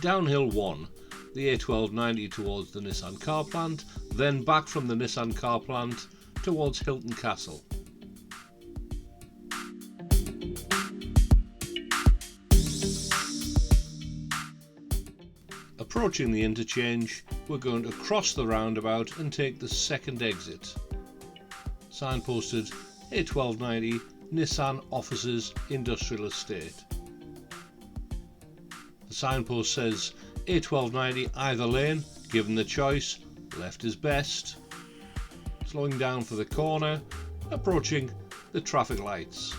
downhill 1, the A1290 towards the Nissan Car Plant, then back from the Nissan Car Plant towards Hylton Castle. Approaching the interchange, we're going to cross the roundabout and take the second exit. Signposted A1290 Nissan Offices Industrial Estate. The signpost says A1290 either lane, given the choice, left is best. Slowing down for the corner, approaching the traffic lights.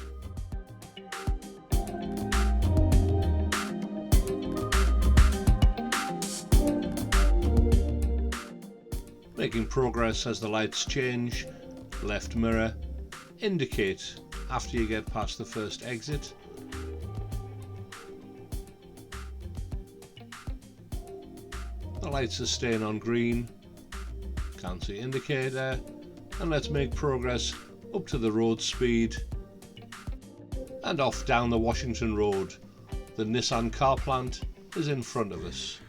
Making progress as the lights change, left mirror, indicate after you get past the first exit. The lights are staying on green, cancel indicator, and let's make progress up to the road speed and off down the Washington Road. The Nissan Car Plant is in front of us.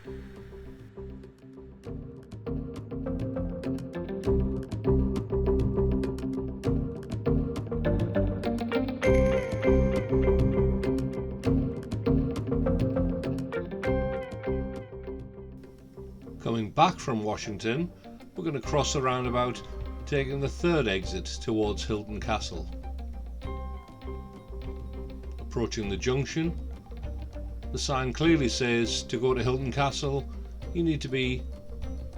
Coming back from Washington, we're going to cross the roundabout, taking the third exit towards Hylton Castle. Approaching the junction, the sign clearly says to go to Hylton Castle, you need to be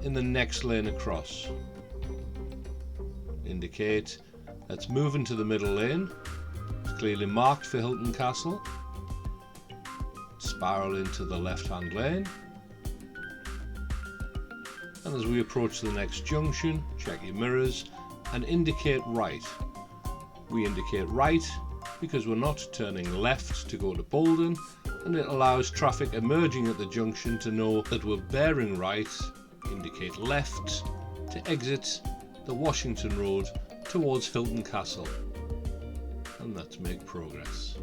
in the next lane across. Indicate, let's move into the middle lane. It's clearly marked for Hylton Castle. Spiral into the left-hand lane. And as we approach the next junction, check your mirrors and indicate right. We indicate right because we're not turning left to go to Bolden, and it allows traffic emerging at the junction to know that we're bearing right. Indicate left to exit the Washington Road towards Hylton Castle. And let's make progress.